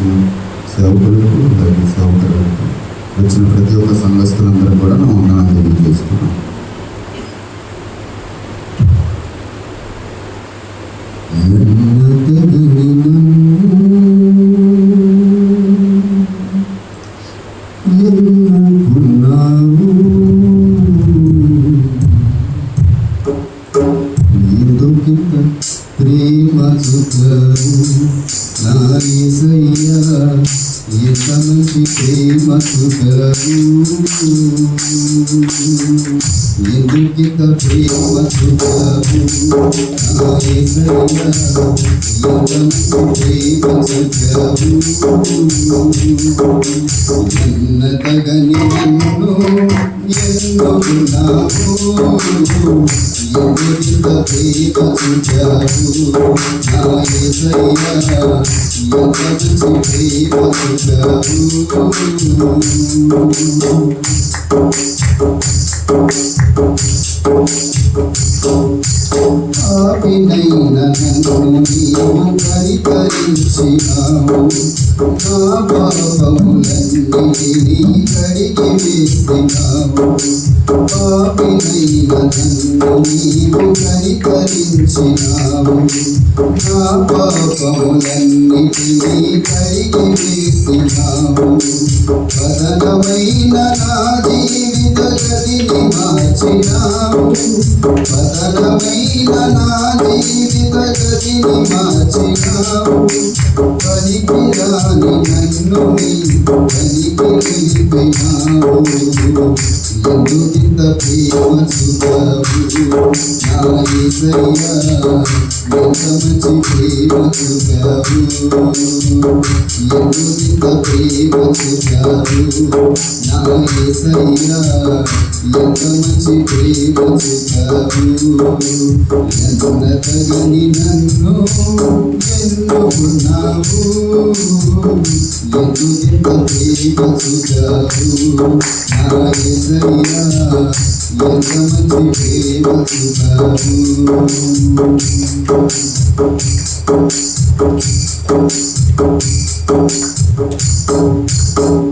వచ్చిన సేవకులకు అలాగే సేవకులకు వచ్చిన ప్రతి ఒక్క సంఘస్థులందరూ కూడా నా వందనాలు తెలియజేస్తున్నాను. ప్రేమ సుఖము నా యేసయ్యా ఎంత మంచి ప్రేమ సుఖము ఎందుకింత ప్రేమ సుఖము నా యేసయ్యా ఎంత మంచి ప్రేమ సుఖము ఎన్నతగని నన్ను ఎన్నుకున్నావు ఎందుకింత ప్రేమ సుఖము నా యేసయ్యా ఎంత మంచి ప్రేమ సుఖము ఆపినైన నన్ను నీవు పరికరించినావు నా పాపములన్నిటినీ కడిగి వేసినావు ఆపినైన నన్ను నీవు పరికరించినావు నా పాపములన్నిటినీ కడిగి వేసినావు పతనమైన నా జీవిత గతిని మార్చినావు పతనమైన నా జీవిత గతిని మార్చినావు పనికిరాని నన్ను నీవు పనికి నిలిపినావు ఎందుకింత ప్రేమ సుఖము నా యేసయ్యా ఎంత మంచి ప్రేమ సుఖము ఎందుకింత ప్రేమ సుఖము నా యేసయ్యా ఎంత మంచి ప్రేమ సుఖము ఎన్నతగని నన్ను ఎన్నుకున్నావు ఎందుకింత ప్రేమ సుఖము నా యేసయ్యా ఎంత మంచి ప్రేమ సుఖము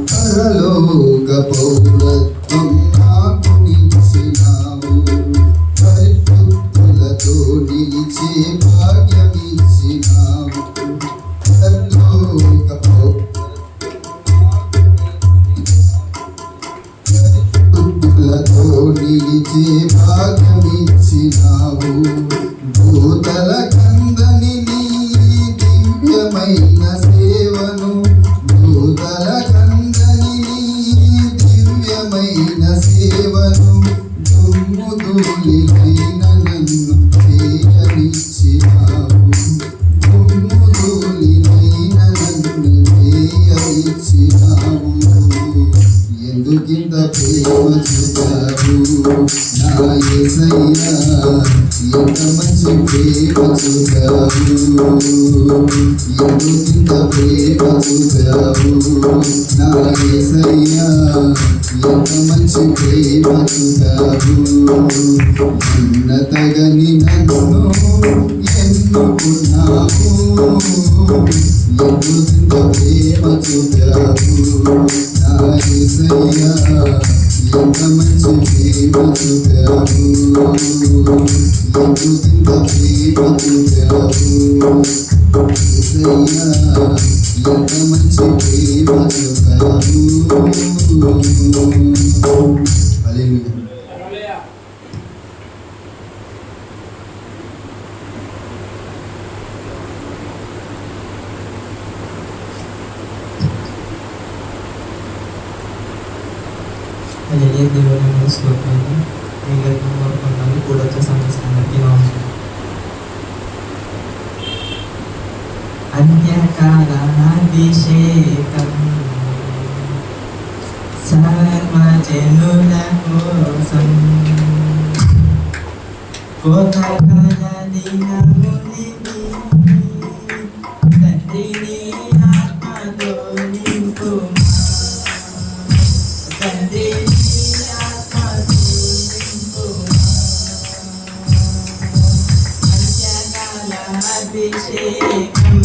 పరలోక పౌరత్వం నాకు నిలిచినావు పరిశుద్ధులతో నిలిచే భాగ్యమిచ్చినావు పరలోక పరిశుద్ధులతో నిలిచే భాగ్యమిచ్చినావు భూతల కందని నీ దివ్యమైన సేవను భూతల కందని నీ దివ్యమైన సేవను దుమ్ము ధూళిపైన నన్ను చేయనిచ్చినావు దుమ్ము ధూళిపైన నన్ను చేయనిచ్చినావు ఎందుకింత ప్రేమ సుఖము నా యేసయ్యా ఎంత మంచి ప్రేమ సుఖము ఎందుకింత ప్రేమ సుఖము నా యేసయ్యా ఎంత మంచి ప్రేమ సుఖము ఉన్నతగని నన్ను ఎన్నుకున్నావు ఎందుకింత ప్రేమ సుఖము నా యేసయ్యా ఎంత మంచి ప్రేమ సుఖము ఎందుకింత ప్రేమ సుఖము యేసయ్యా ఎంత మంచి ప్రేమ సుఖము. హల్లెలూయా. హల్లెలూయా. దేవుని స్తోత్రాలు. మీరందరూ కోరుకున్నాను కూడా వచ్చే సంవత్సరానికి అంత్యకాలాభిషేకం సర్వజనుల కోసం కోతకాల దినముని తండ్రిని ఆత్మతో నింపుమా తండ్రిని ఆత్మతో నింపుమా అంత్యకాలాభిషేకం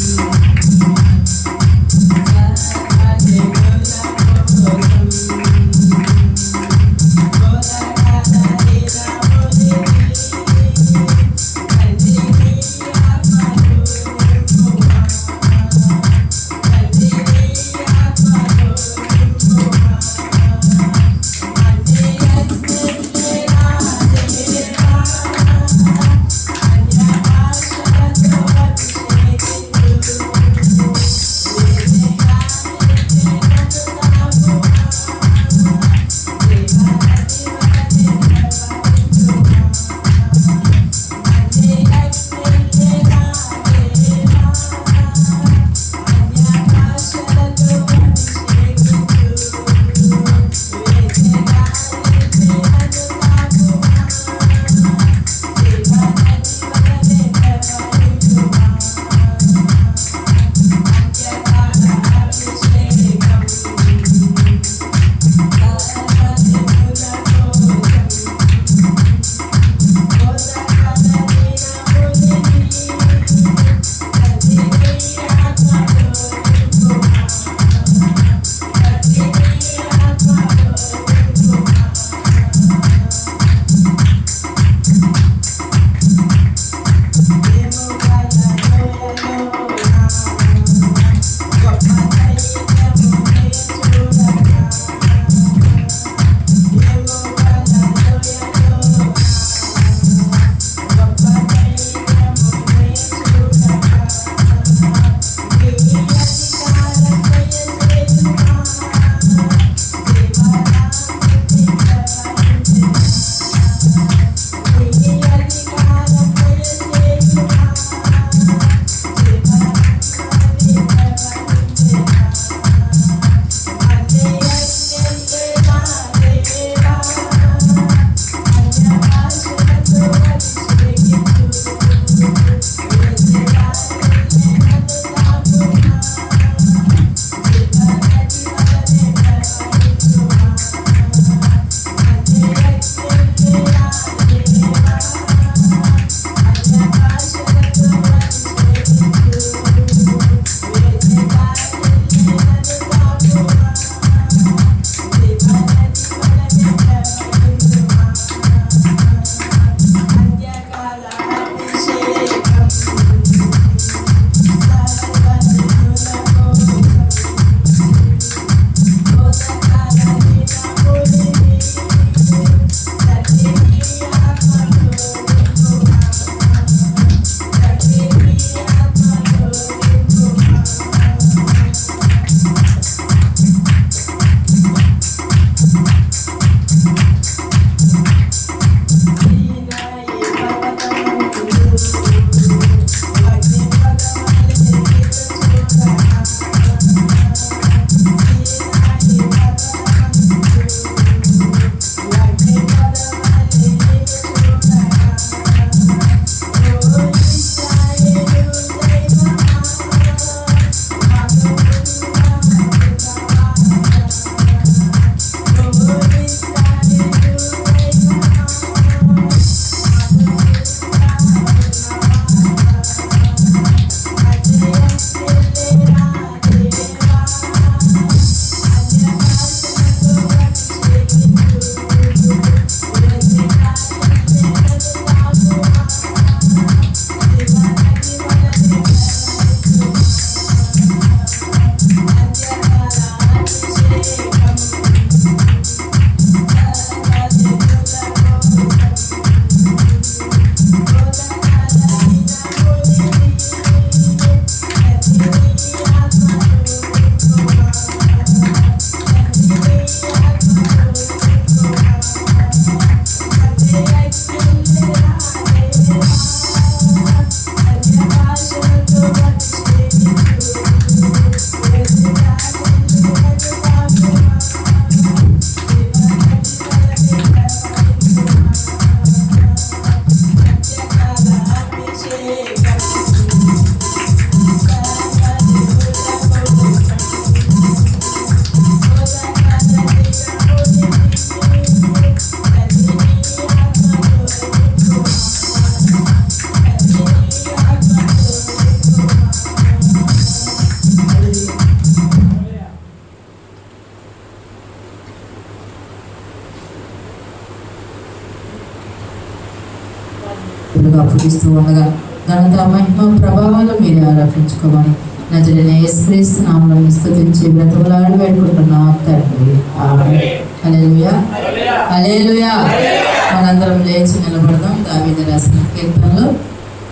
కానుకలుగా అప్పగిస్తూ ఉండగా ఘనత మహిమ ప్రభావాలు మీరే ఆరోపించుకోమని నజరైన యేసుక్రీస్తు నామములో స్తుతించి బ్రతుకులాడి వేడుకుంటున్నాం తండ్రి. ఆమేన్. హల్లెలూయా, హల్లెలూయా. మనందరం లేచి నిలబడదాం. దావీదు రాసిన కీర్తనలు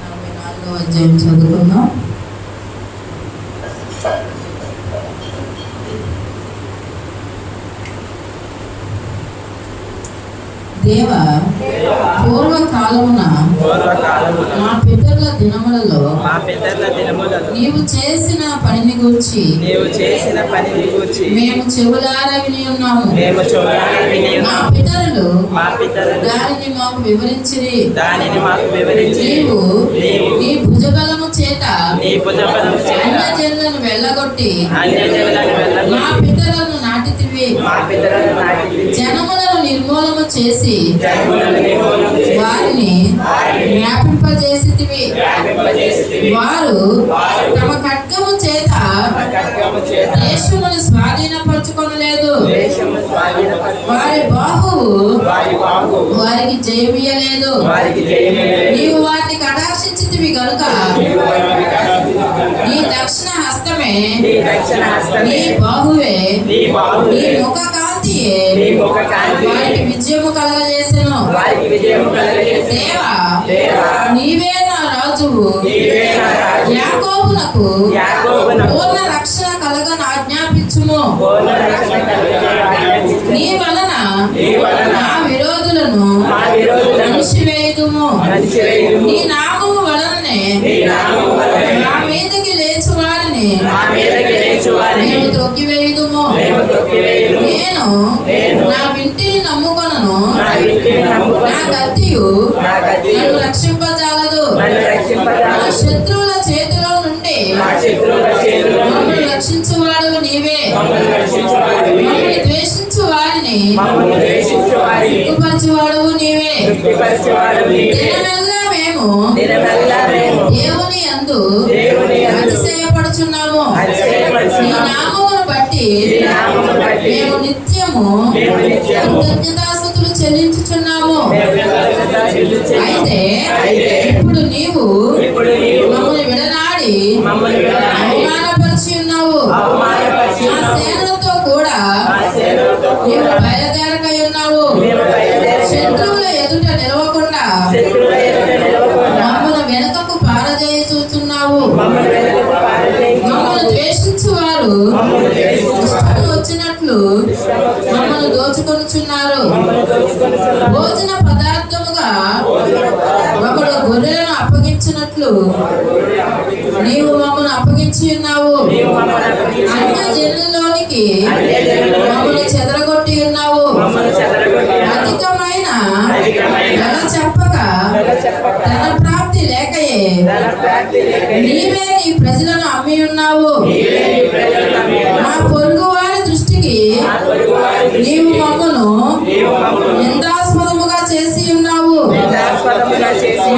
44వ అధ్యాయం చదువుకుందాం. దేవా, పూర్వకాలమున మా పితరుల దినములలో నీవు చేసిన పనిని గూర్చి మేము చెవులారా విని ఉన్నాము. మా పితరులు దానిని మాకు వివరించిరి. నీవు నీ భుజబలము చేత అన్యజనులను వెళ్ళగొట్టి మా పితరులను నాటితివి. జనములను నిర్మూలము చేసి వారిని జ్ఞాపింపజేసితివి. వారు తమ ఖడ్గము చేత దేశమును స్వాధీనపరచుకొనలేదు. వారి బాహువు వారికి జయమియ్యలేదు. నీవు వారిని కటాక్షించితివి గనుక నీ దక్షిణ హస్తమే నీ బాహువే నీ ముఖ కాంతియే వారికి విజయము కలగజేసెను. దేవా, నీవే నా రాజువు. యాకోబునకు పూర్ణ రక్షణ కలగను ఆజ్ఞాపించుము. నీ వలన నా విరోధులను అణిచివేయుదుము. నీ నామము వలననే నా మీదకి లేచు వారిని మేము తొక్కివేయుదుము. నేను నా వింటిని నమ్ముకొనను. నా కత్తియు నన్ను రక్షింపజాలదు. నా శత్రువుల చేతిలో నుండి మమ్మల్ని రక్షించువాడు నీవే. మమ్మల్ని ద్వేషించు వారిని తృప్తిపరచువాడు నీవే. దినమెల్లా మేము దేవుని యందు అతిశయపడుచున్నాము. నీ నామమును బట్టి మేము నిత్యము కృతజ్ఞతాస్తుతులు చెల్లించుచున్నాము. అయితే ఇప్పుడు నీవు మమ్మల్ని విడనాడి అవమానపరిచి ఉన్నావు. నా సేనలతో కూడా నీవు బయలుదేరకై ఉన్నావు. శత్రువుల ఎదుట నిలవకుండా మమ్మల్ని వెనుకకు పారజేయుచున్నావు. మమ్మల్ని ద్వేషించు వారు ఇష్టం వచ్చినట్లు మమ్మల్ని దోచుకొనుచున్నారు. భోజన పదార్థముగా ఒకడు గొర్రెలను అప్పగించినట్లు నీవు మమ్మల్ని అప్పగించి ఉన్నావు. అన్య జనులలోనికి మమ్మల్ని చెదరగొట్టి ఉన్నావు. అధికమైన ధన చెప్పక ధన ప్రాప్తి లేకయే నీవే నీ ప్రజలను అమ్మి ఉన్నావు. మా పొరుగు వారి దృష్టికి నీవు మమ్మను నిందాస్పదముగా చేసి ఉన్నావు.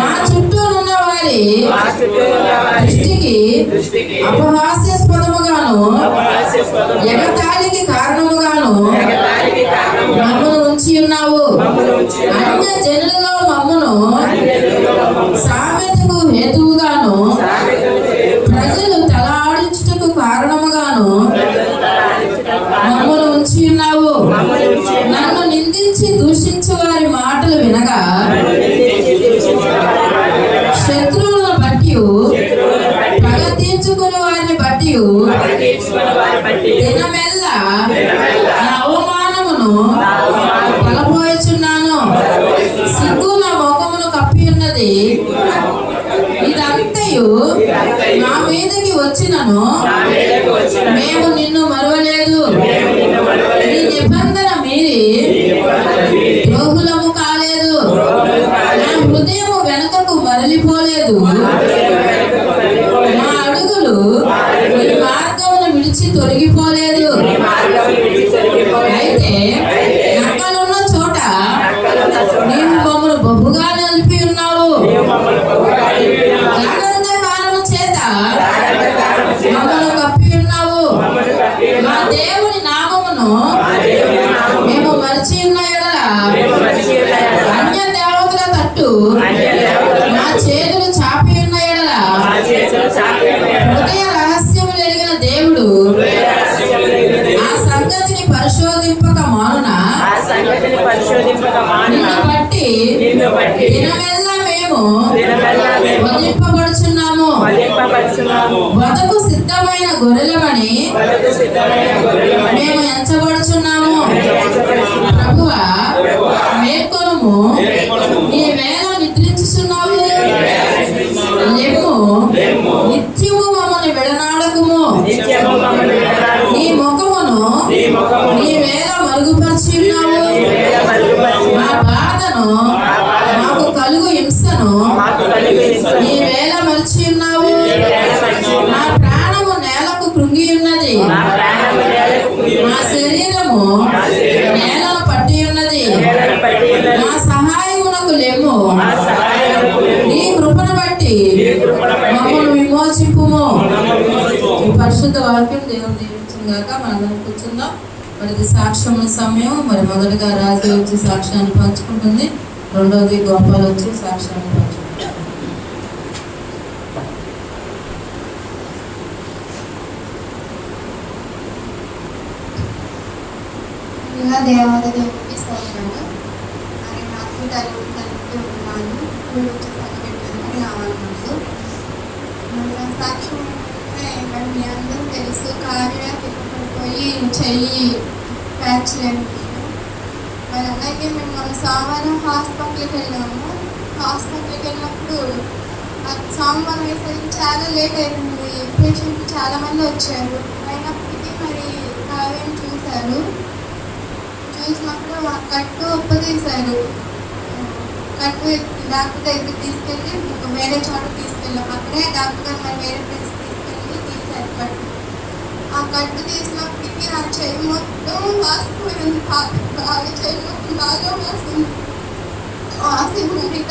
మా చుట్టూ ఉన్న వారి దృష్టికి అపహాస్యాస్పదముగాను ఎగతాళికి కారణముగాను మమ్మను ఉంచి ఉన్నావు. అన్య జనులలో మమ్మను సామెతకు హేతువుగాను ప్రజలు తల ఆడించుటకు కారణముగాను మమ్మను ఉంచి ఉన్నావు. నన్ను నిందించి దూషించు వారి మాటలు వినగా శత్రువులను బట్టి పగ తీర్చుకుని వారిని బట్టి దినమెల్లా నా అవమానమును తలపోయుచున్నాను. సిగ్గు నా ముఖమును కప్పి ఉన్నది. ఇదంతయు మా మీదకి వచ్చినను మేము నిన్ను మరువలేదు. నీ నిబంధన మీరి ద్రోహులము కాలేదు. నా హృదయము వెనుకకు మరలిపోలేదు. మా అడుగులు నీ మార్గమును విడిచి తొలగిపోలేదు. అయితే నక్కలున్న చోట నీవు మమ్మల్ని బహుగా నిలిపి ఉన్నావు. గాఢంధకారము చేత మమ్మల్ని కప్పి ఉన్నావు. మా దేవుని నామమును మేము మరచి ఉన్న ఎడల అన్య దేవతల తట్టు మా నిన్ను బట్టి దినమెల్లా మేము వధింపబడుచున్నాము. వధకు సిద్ధమైన గొర్రెలమని మేము ఎంచబడుచున్నాము. ప్రభువా మేల్కొనుము, నీ వేళ నిద్రించుచున్నావు. లెమ్ము, నిత్యము మమ్మల్ని విడనాడకుము. నీ ముఖమును నీ వేళ మరుగుపరిచి ఉన్నావు. మా బాధను మాకు కలుగు హింసను నీ వేళ మరిచి ఉన్నావు. మా ప్రాణము నేలకు కృంగి ఉన్నది. మా శరీరము నేలను పట్టి ఉన్నది. మా సహాయమునకు లెమ్ము. నీ కృపను బట్టి మమ్మల్ని విమోచింపుము. ఈ పరిశుద్ధ వాక్యం దేవుడు దీవించిన గాక. మనందరం కూర్చుందాం. మరి ఇది సాక్ష్యం సమయం. మరి మొదటగా రాజు వచ్చి సాక్ష్యాన్ని పంచుకుంటుంది. రెండవది గోపాల్ వచ్చి సాక్ష్యాన్ని పంచుకుంటుంది. దేవుడికి స్తోత్రాలు. మరి నాకు తల్లి ఉన్నాను వచ్చి పెట్టాను రావాలన్నట్టు. మరి నా సాక్ష్యం మరి మీ అందరూ తెలుసు, కార్య పడిపోయి చెయ్యి ఫ్రాక్చర్. మరి అలాగే మేము మన సోమవారం హాస్పిటల్కి వెళ్ళాము. హాస్పిటల్కి వెళ్ళినప్పుడు సోమవారం వేసరికి చాలా లేట్ అయింది. పేషెంట్ చాలామంది వచ్చారు. అయినప్పటికీ మరి కావ్యం చూశారు. చూసినప్పుడు ఆ కట్టు ఒప్పదీశారు. కట్టు డాక్టర్ దగ్గరికి తీసుకెళ్ళి వేరే చోట తీసుకెళ్ళాం. అక్కడే డాక్టర్ గారు మరి వేరే ప్లేస్ తీసుకెళ్ళి తీశారు కట్టు. ఆ కట్టు తీసినప్పటికీ నా చెయ్యి మొత్తం వాసిపోయింది. బాగా చెయ్యి మొత్తం బాగా వాసింది.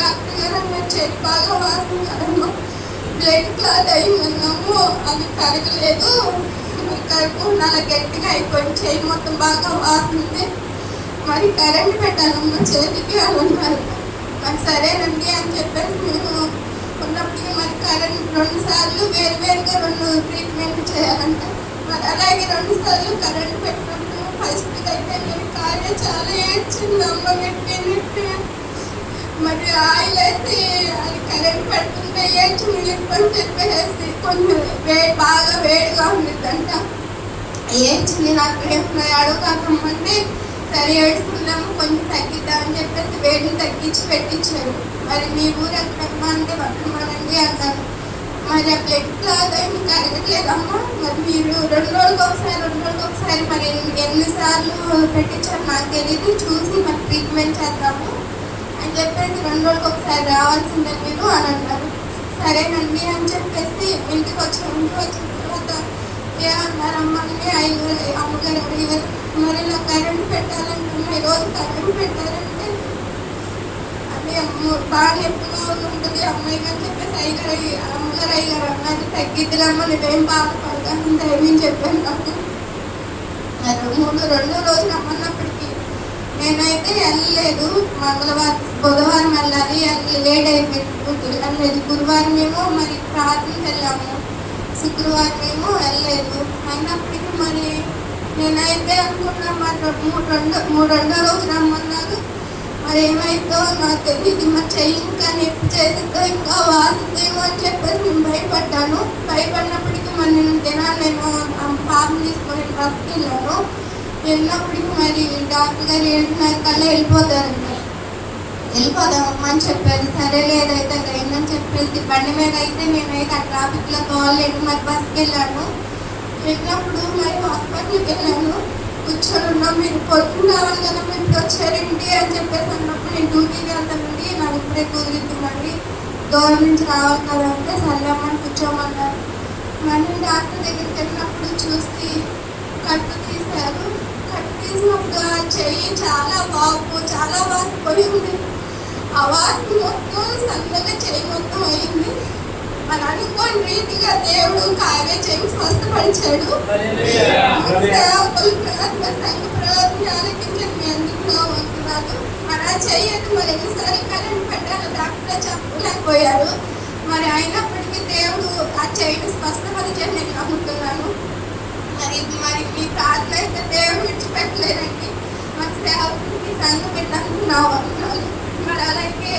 డాక్టర్ గారు అన్నారు చెయ్యి బాగా వాసింది కదమ్మా, బ్లడ్ క్లాత్ అయిందన్నాము, అది కరగలేదు, కరగకుండా అలా గట్టిగా అయిపోయింది, చెయ్యి మొత్తం బాగా వాసింది, మరి కరెంట్ పెట్టాలమ్మా చేతికి అని అన్నారు. మరి సరేనండి అని చెప్పేసి మేము ఉన్నప్పటికీ మరి కరెంట్ 2 సార్లు వేరువేరుగా 2 ట్రీట్మెంట్ చేయాలంట. మరి అలాగే 2 సార్లు కరెంట్ పెట్టినప్పుడు ఫస్ట్ అయితే నేను కార్య చాలా ఏడ్చింది. అమ్మ నెట్టి మరి ఆయిల్ వేసి అది కరెంట్ పెడుతుంటే ఏడ్చింది అని చెప్పేసి కొంచెం బాగా వేడిగా ఉండిద్దంట. ఏడ్చింది. నాకు ఏమన్నా అడుగుతామంటే సరే ఏడుచుకుందాము కొంచెం తగ్గిద్దామని చెప్పేసి వేడిని తగ్గించి పెట్టించారు. మరి మీ ఊరు ఎక్కడమ్మా అంటే పట్టమండి అన్నారు. మరి ఆ బ్లడ్ క్లాత్ ఏమి కరగట్లేదమ్మా, మరి మీరు 2 రోజులకు ఒకసారి మరి ఎన్నిసార్లు పెట్టించారు నాకు తెలియదు, చూసి మరి ట్రీట్మెంట్ చేద్దాము అని చెప్పేసి 2 రోజులకు ఒకసారి రావాల్సిందే మీరు అని అన్నారు. సరేనండి అని చెప్పేసి ఇంటికి వచ్చిన తర్వాత ఏమన్నారమ్మా అంటే అమ్మగారు అడిగారు, మరి ఇలా కరెంట్ పెట్టాలంటున్నా, ఈరోజు కరెంట్ పెట్టాలంటే అది బాగా నొప్పిగా ఉంటుంది అమ్మాయి అని చెప్పేసి అమ్మగారు అయ్యారు అన్నది తగ్గిద్దిరమ్మ నువ్వేం బాధపడతాను ధైర్యం చెప్పాను. నాకు రెండో రోజు రమ్మన్నప్పటికీ నేనైతే వెళ్ళలేదు. బుధవారం వెళ్ళాలి, లేట్ అయిపోయింది వెళ్ళలేదు. గురువారం ఏమో మరి ప్రార్థనకి వెళ్ళాము, శుక్రవారం ఏమో వెళ్ళలేదు. అయినప్పటికీ మరి నేనైతే అనుకున్నా మరి రెండో రోజు రమ్మన్నారు. మరి ఏమైందో నాకు తెలియదు. మరి చెయ్యి ఇంకా నొప్పి చేసిందో ఇంకా వాసిందేమో అని చెప్పేసి నేను భయపడ్డాను. భయపడినప్పటికీ మరి నేను పాపం తీసుకొని బస్కి వెళ్ళాను. వెళ్ళినప్పటికీ మరి డాక్టర్ గారు 7:30 కల్లా వెళ్ళిపోదామమ్మా అని చెప్పారు. సరే లేదైతే అయిందని చెప్పేసి బండి మీద అయితే నేనైతే ఆ ట్రాఫిక్లో తోలలేదు. మరి బస్కి వెళ్ళాను. వెళ్ళినప్పుడు మరి హాస్పిటల్కి వెళ్ళాను. కూర్చొని ఉన్నాం. మీరు పొద్దున్న రావాలి కదా, మీరు ఇప్పుడు వచ్చారేంటి అని చెప్పేసి అన్నప్పుడు నేను డ్యూటీకి వెళ్తానండి, నాకు ఇప్పుడే కుదిరిద్ది, మరి దూరం నుంచి రావాలి కదా అంటే సర్లేమని కూర్చోమన్నారు. మరి డాక్టర్ దగ్గరికి వెళ్ళినప్పుడు చూసి కట్టు తీశారు. కట్టు తీసినప్పుడు ఆ చెయ్యి చాలా వాసిపోయి ఉంది. ఆ వాసన మొత్తం సన్నగా చెయ్యి మొత్తం అయింది. మరి అనుకోని రీతిగా దేవుడు కార్య చెయ్యి స్వస్థపరిచాడు. సంఘ ప్రవర్తన ఆలకించండి, మీ అందుకు వంతున్నారు. మరి ఆ చెయ్యదు మరి ఎన్నిసార్లు కరెంట్ పెట్టారు డాక్టర్ చెప్పలేకపోయారు. మరి అయినప్పటికీ దేవుడు ఆ చెయ్యిని స్వస్థపరిచాడు నేను నమ్ముతున్నాను. మరి మీ ప్రార్థన అయితే దేవుడు విడిచిపెట్టలేదండి. మరి సేవకుడికి సంఘ పెట్టాను నా వందనాలు. మరి అలాగే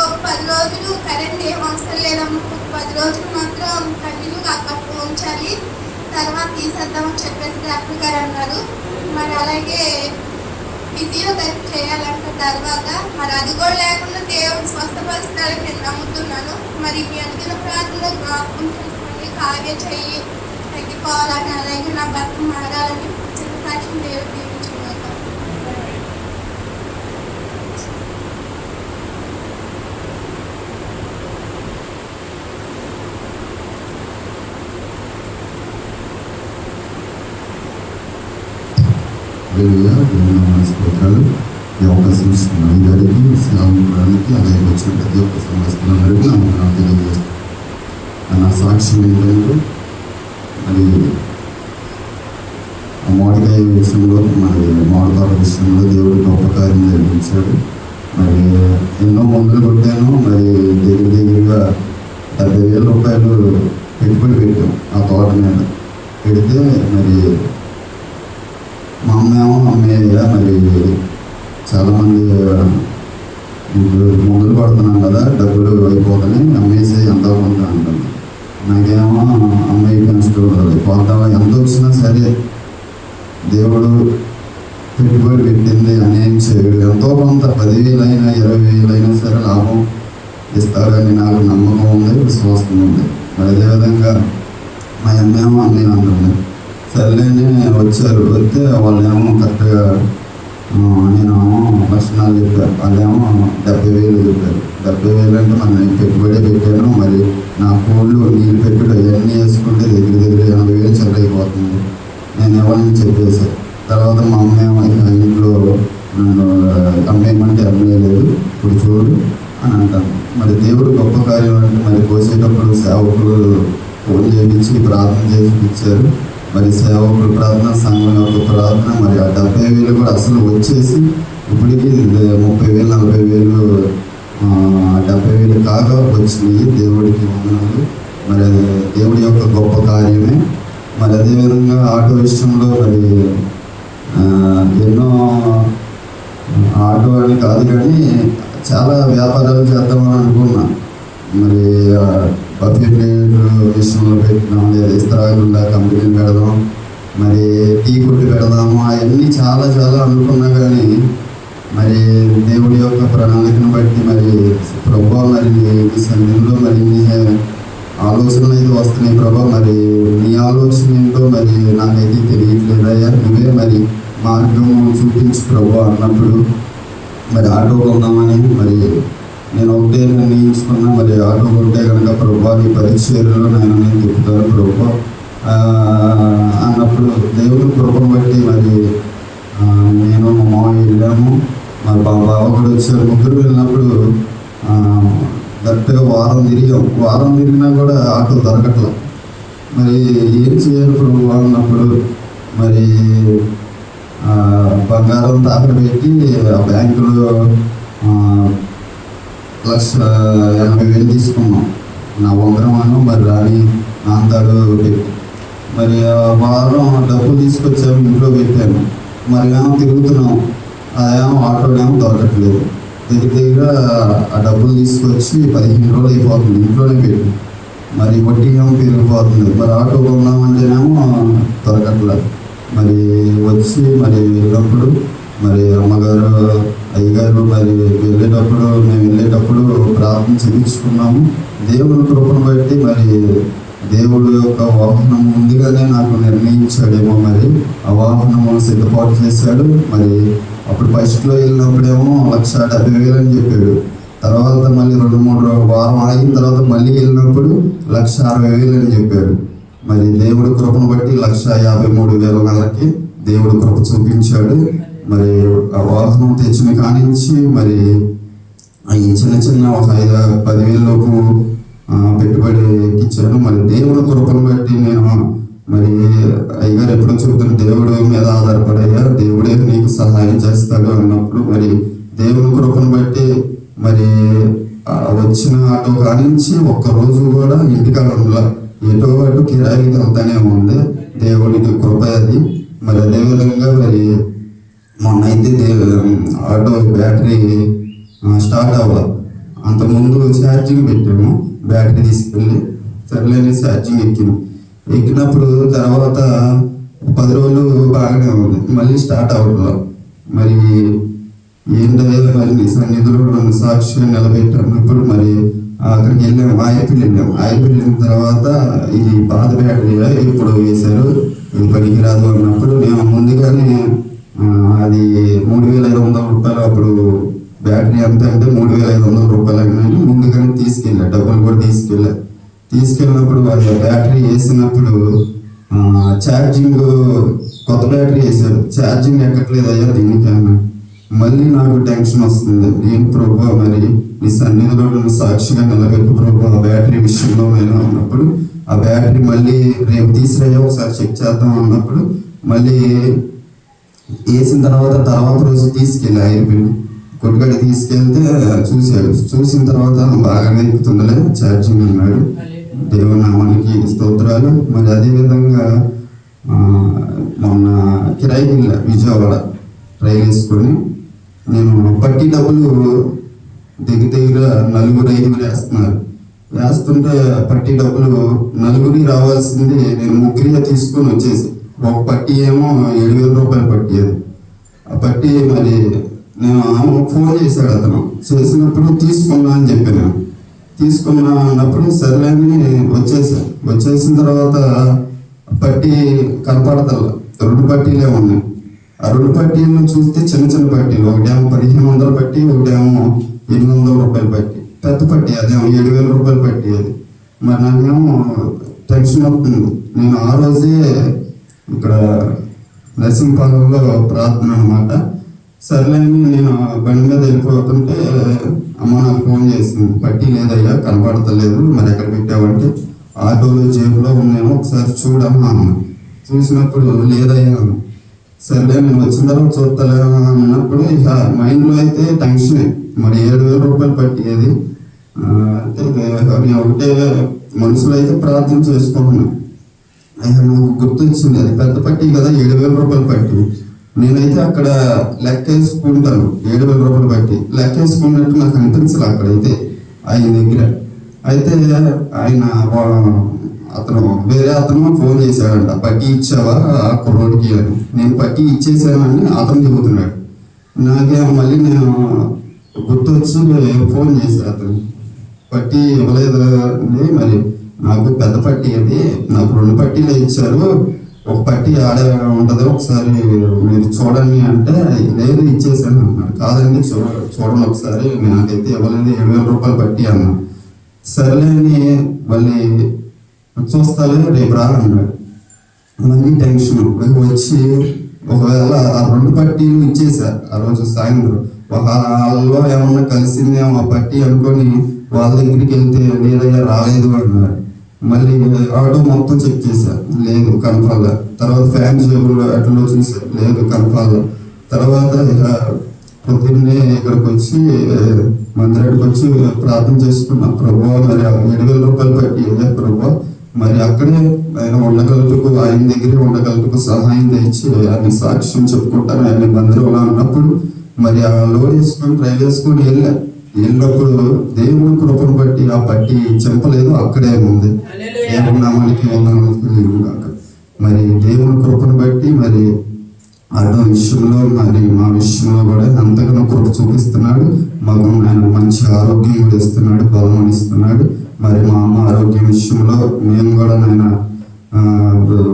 ఒక 10 రోజులు కరెంట్ ఏం అవసరం లేదమ్మా, ఒక 10 రోజులు మాత్రం కంటిన్యూగా అక్కడ ఉంచాలి, తర్వాత తీసేద్దామని చెప్పేసి డాక్టర్ గారు అన్నారు. మరి అలాగే ఫిజియోథెరపీ చేయాలంట తర్వాత. మరి అది కూడా లేకుండా దేవుడు స్వస్థపరుస్తాడని నేను నమ్ముతున్నాను. మరి మీ అనుదిన ప్రార్థనలో జ్ఞాపకం చేసుకోండి, కాగే చెయ్యి తగ్గిపోవాలని, అలాగే నా భర్త మారాలని చిన్న సాక్ష్యం దేవుడు దీవించుకున్నాను. దేవుని స్తోత్రాలు. ఈ అవకాశం ఇస్తున్న అందరికీ, సేవకురానికి, అలాగే వచ్చిన ప్రతి ఒక్క సంవత్సరానికి నా వందనాలు తెలియజేస్తాను. నా సాక్ష్యం ఏంటంటే, మరి ఆ మామిడికాయ విషయంలో, మరి మామిడికాయ విషయంలో దేవుడు గొప్ప కార్యం జరిగించాడు. మరి ఎన్నో మందులు కొట్టాను. మరి దగ్గరగా 70,000 రూపాయలు పెట్టుబడి పెట్టాం ఆ తోట మీద. పెడితే మరి మా అమ్మేమో అమ్మేయ మరి చాలామంది మందులు పడుతున్నాం కదా, డబ్బులు అయిపోతున్నాయి, అమ్మేసి ఎంత కొంత అంటుంది. నాకేమో అమ్మాయి పెంచుకోవాలి పోతావా, ఎంత వచ్చినా సరే దేవుడు పెట్టుబడి పెట్టింది అనేం చేయడు. ఎంతో కొంత 10,000 అయినా 20,000 అయినా సరే లాభం ఇస్తారని నాకు నమ్మకం ఉంది, విశ్వాసం ఉంది. మరి అదేవిధంగా మా అమ్మేమో అన్నీ అంటుంది. సర్లేని వచ్చారు, వస్తే వాళ్ళేమో కరెక్ట్గా నేనేమో లక్షణాలు చెప్పారు, వాళ్ళేమో 70,000 చెప్పారు. 70,000 అంటే మనం పెట్టుబడి పెట్టాను. మరి నా కోళ్ళు నీళ్ళు పెట్టుడు అవన్నీ వేసుకుంటే దగ్గర 80,000 చెల్లైపోతుంది. నేను ఎవరిని చెప్పేశాను. తర్వాత మా అమ్మేమో ఇంట్లో నన్ను అమ్మేయమంటే అమ్మేయలేదు, ఇప్పుడు చూడు అని అంటాను. మరి దేవుడు గొప్ప కార్యం అంటే, మరి కోసేటప్పుడు సేవకులు ఫోన్ చేయించి ప్రార్థన చేసి ఇచ్చారు. మరి సేవకులు ప్రార్థన, సంఘం యొక్క ప్రార్థన, మరి ఆ 70,000 కూడా అసలు వచ్చేసి ఇప్పటికీ 30,000 40,000 70,000 కాగా వచ్చినాయి. దేవుడికి వందనాలు. మరి అది దేవుడి యొక్క గొప్ప కార్యమే. మరి అదేవిధంగా ఆటో విషయంలో మరి ఎన్నో ఆటో అని కాదు కానీ చాలా వ్యాపారాలు చేద్దామని అనుకున్నా. మరి బఫెట్ విషయంలో పెట్టినాం, లేదా ఇస్తరాగుల్లా కంపెనీలు పెడదాం, మరి టీ కొట్టు పెడదాము, అవన్నీ చాలా చాలా అనుకున్నా కానీ మరి దేవుడి యొక్క ప్రణాళికను బట్టి మరి ప్రభా మరి నీ సన్నిధిలో మరి నీ ఆలోచనలు అయితే వస్తున్నాయి ప్రభా. మరి నీ ఆలోచన ఏంటో మరి నాకైతే తెలియట్లేదయ్యా, నువ్వే మరి మార్గం చూపించు ప్రభా అన్నప్పుడు మరి ఆటో కొందామని మరి నేను ఒకటే నిర్ణయించుకున్నా. మరి ఆటో కొంటే కనుక ప్రభా నీ పరిచర్యలో నేను తిప్పుతాను ప్రభా అన్నప్పుడు దేవుని కృపను బట్టి మరి నేను మా మామయ్య వెళ్ళాము. మరి బావ కూడా వచ్చారు. ముగ్గురు వెళ్ళినప్పుడు కరెక్ట్గా వారం తిరిగినా కూడా ఆటో దొరకట్లా. మరి ఏం చేయాలి ప్రభు అన్నప్పుడు మరి బంగారం తాకడ పెట్టి ఆ బ్యాంకులో 1,80,000 తీసుకున్నాం. నా ఉంగరమాను మరి రాణి నాంతాడు పెట్టి మరి వారం డబ్బులు తీసుకొచ్చాము, ఇంట్లో పెట్టాను. మరి ఏమో తిరుగుతున్నాం, అదేమో ఆటోనేమో దొరకట్లేదు. దగ్గర ఆ డబ్బులు తీసుకొచ్చి 15 రోజులు అయిపోతుంది, ఇంట్లోనే పెట్టి మరి వడ్డీ ఏమో పెరిగిపోతుంది. మరి ఆటో కొన్నామంటేనేమో దొరకట్లేదు. మరి వచ్చి మరి వెళ్ళినప్పుడు మరి అమ్మగారు అయ్యగారు మరి మేము వెళ్ళేటప్పుడు ప్రార్థన చేయించుకున్నాము. దేవుని కృపను బట్టి మరి దేవుడు యొక్క వాహనం ముందుగానే నాకు నిర్ణయించాడేమో, మరి ఆ వాహనము సిద్ధపాటు చేశాడు. మరి అప్పుడు ఫస్ట్లో వెళ్ళినప్పుడేమో 1,70,000 అని చెప్పాడు. తర్వాత మళ్ళీ 2-3 వారం ఆగిన తర్వాత మళ్ళీ వెళ్ళినప్పుడు 1,60,000 అని చెప్పాడు. మరి దేవుడి కృపను బట్టి 1,53,000 దేవుడు కృప చూపించాడు. మరి ఆ వాహనం తెచ్చిన కానించి మరి ఈ చిన్న ఒక 5-10,000 లోపు పెట్టుబడి ఎక్కించాను. మరి దేవుడి కృపను బట్టి నేను మరి అయ్యగారు ఎప్పుడో చెబుతున్న దేవుడు మీద ఆధారపడయ్యా, దేవుడే నీకు సహాయం చేస్తాడు అన్నప్పుడు మరి దేవుని కృపను బట్టి మరి వచ్చిన ఆటో కానించి ఒక్కరోజు కూడా ఇంటికాలంలో ఎటో అటు కిరాయికి వెళ్తానే ఉంది. దేవుడికి కృప అది. మరి అదేవిధంగా మరి మొన్న అయితే ఆటో బ్యాటరీ స్టార్ట్ అవ్వాలి. అంతకుముందు ఛార్జింగ్ పెట్టాము, బ్యాటరీ తీసుకెళ్ళి సర్లేని ఛార్జింగ్ ఎక్కినప్పుడు తర్వాత 10 రోజులు బాగానే ఉంది, మళ్ళీ స్టార్ట్ అవ్వడంలో. మరి ఏంటంటే మరి నీ సన్నిధిలో నన్ను సాక్షిగా నిలబెట్టినప్పుడు మరి అక్కడికి వెళ్ళాము, ఆయపల్లి వెళ్ళాము. ఆయపల్లి వెళ్ళిన తర్వాత ఇది పాత బ్యాటరీగా ఇప్పుడు వేశారు, ఇది పనికిరాదు అన్నప్పుడు నేను ముందుగానే అది 3,500 రూపాయలు, అప్పుడు బ్యాటరీ ఎంత అంటే 3,500 రూపాయలు అని ముందుగానే తీసుకెళ్ళా, డబ్బులు కూడా తీసుకెళ్ళినప్పుడు అది బ్యాటరీ వేసినప్పుడు ఛార్జింగ్ కొత్త బ్యాటరీ వేశారు, ఛార్జింగ్ ఎక్కట్లేదు అయ్యా దీనికి అన్న. మళ్ళీ నాకు టెన్షన్ వస్తుంది, ఏం ప్రభు మరి నీ సన్నిధిలో నన్ను సాక్షిగా నిలబెట్టు ప్రభు ఆ బ్యాటరీ విషయంలో నేను అన్నప్పుడు ఆ బ్యాటరీ మళ్ళీ రేపు తీసుకురయ్యా ఒకసారి చెక్ చేద్దాం అన్నప్పుడు మళ్ళీ వేసిన తర్వాత రోజు తీసుకెళ్ళి ఐర్పిల్లి కొట్టుగడి తీసుకెళ్తే చూసిన తర్వాత బాగానే ఎక్కుతుందిలే ఛార్జింగ్ అన్నాడు. దేవుని నామానికి స్తోత్రాలు. మరి అదేవిధంగా మొన్న కిరాయికి వెళ్ళా, విజయవాడ ట్రైన్ వేసుకొని నేను పట్టి డబ్బులు దగ్గర 4-5 వేస్తుంటే పట్టి డబ్బులు 4 రావాల్సింది నేను 3 తీసుకొని వచ్చేసి ఒక పట్టి ఏమో 7,000 రూపాయలు పట్టి. అది ఆ పట్టి మరి నేను ఫోన్ చేశాడు, అతను చేసినప్పుడు తీసుకున్నా అని చెప్పాను. తీసుకున్నా అన్నప్పుడు సర్లేని వచ్చేసిన తర్వాత పట్టి కనపడతల్లా, 2 పట్టీలే ఉన్నాయి. ఆ 2 పట్టీలు చూస్తే చిన్న పట్టీలు, ఒకటేమో 1,500 పట్టి, ఒకటేమో 800 రూపాయలు పట్టి. పెద్ద పట్టి అదేమో 7,000 రూపాయలు పట్టి. అది మరి నాకేమో టెన్షన్ అవుతుంది. నేను ఆ రోజే ఇక్కడ నరసింహపాలెంలో ప్రార్థన అనమాట. సర్లేని నేను బండి మీద వెళ్ళిపోతుంటే అమ్మ నాకు ఫోన్ చేసింది, పట్టి లేదయ్యా కనపడతలేదు, మరి ఎక్కడ పెట్టావంటే ఆటోలో జేబులో ఉన్నామో ఒకసారి చూడమ్మా అన్న. చూసినప్పుడు లేదయ్యా. సర్లే నేను వచ్చిన తర్వాత చూస్తలే అన్నప్పుడు ఇక మైండ్లో అయితే టెన్షనే, మరి 7,000 రూపాయలు పట్టేది. నేను ఒకటే మనసులో అయితే ప్రార్థన చేసుకుంటున్నాను. అయ్యా నాకు గుర్తొచ్చింది, అది పెద్ద పట్టి కదా 7,000 రూపాయలు పట్టి. నేనైతే అక్కడ లెక్క వేసుకుంటాను, 7,000 రూపాయలు పట్టి లెక్క వేసుకున్నట్టు నాకు అనిపించలే అక్కడైతే ఆయన దగ్గర. అయితే ఆయన అతను వేరే అతను ఫోన్ చేశాడంట, పట్టి ఇచ్చావా ఆ కుర్రోడికి అని. నేను పట్టి ఇచ్చేసానని అతను చెబుతున్నాడు. నాకేమో మళ్ళీ నేను గుర్తొచ్చి ఫోన్ చేశాను, అతను పట్టి ఇవ్వలేదు అండి, మరి నాకు పెద్ద పట్టి అది, నాకు 2 పట్టీలే ఇచ్చారు, ఒక పట్టి ఆడ ఉంటుంది ఒకసారి మీరు చూడండి అంటే లేదు ఇచ్చేసాను అన్నాడు. కాదండి చూడండి ఒకసారి, నాకైతే ఇవ్వలేదు, 7,000 రూపాయలు పట్టి అన్నా. సర్లేని మళ్ళీ చూస్తాలే రేపు రా అన్నాడు. మళ్ళీ టెన్షన్ వచ్చి ఒకవేళ ఆ 2 పట్టీలు ఇచ్చేసారు ఆ రోజు సాయంత్రం. వాళ్ళలో ఏమన్నా కలిసిందేమో ఆ పట్టి అనుకొని వాళ్ళ దగ్గరికి వెళ్తే లేదయ్యా రాలేదు అన్నారు. మళ్ళీ ఆటో మొత్తం చెక్ చేశారు, లేదు కనపాల. తర్వాత ఫ్యాన్ జేబుల్లో అట్లా చూసారు, లేదు కనపాల. తర్వాత ఇక పొద్దున్నే ఇక్కడికి వచ్చి మందిరానికి వచ్చి ప్రార్థన చేసుకున్నాం, ప్రభు మరి 7,000 రూపాయలు పట్టి ప్రభు మరి అక్కడే ఆయన ఉండగలుగుటకు, ఆయన దగ్గరే ఉండగలుగుటకు సహాయం తెచ్చి ఆయన సాక్ష్యం చెప్పుకుంటాను ఆయన మందిరంలో ఉన్నప్పుడు. మరి ఆ లోడ్ వేసుకొని ట్రైల్ వేసుకొని వెళ్ళినప్పుడు దేవుని కృపను బట్టి ఆ పట్టి చెంపలేదు, అక్కడే ఉంది. దేవుని నామానికి వందనాలు. మరి దేవుని కృపను బట్టి మరి ఆటో విషయంలో మరి మా విషయంలో కూడా అంతగానో కృప చూపిస్తున్నాడు. మాకు ఆయన మంచి ఆరోగ్యం కూడా ఇస్తున్నాడు, బలం ఇస్తున్నాడు. మరి మా అమ్మ ఆరోగ్యం విషయంలో మేము కూడా నాయన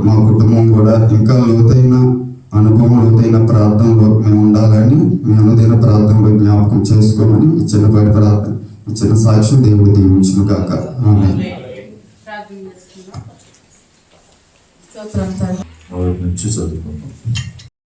మా కుటుంబం కూడా ఇంకా లోతైన అనుభవం, లోతైన ప్రార్థనలో మేము ఉండాలని, మేము అనుదైన ప్రార్థనలో జ్ఞాపకం చేసుకోమని ఇచ్చిన బయట ప్రార్థన, ఇచ్చిన సాక్ష్యం దేవుడు దీవించును కాక. స్తోత్రం తండ్రి. నుంచి చదువుకుందాం.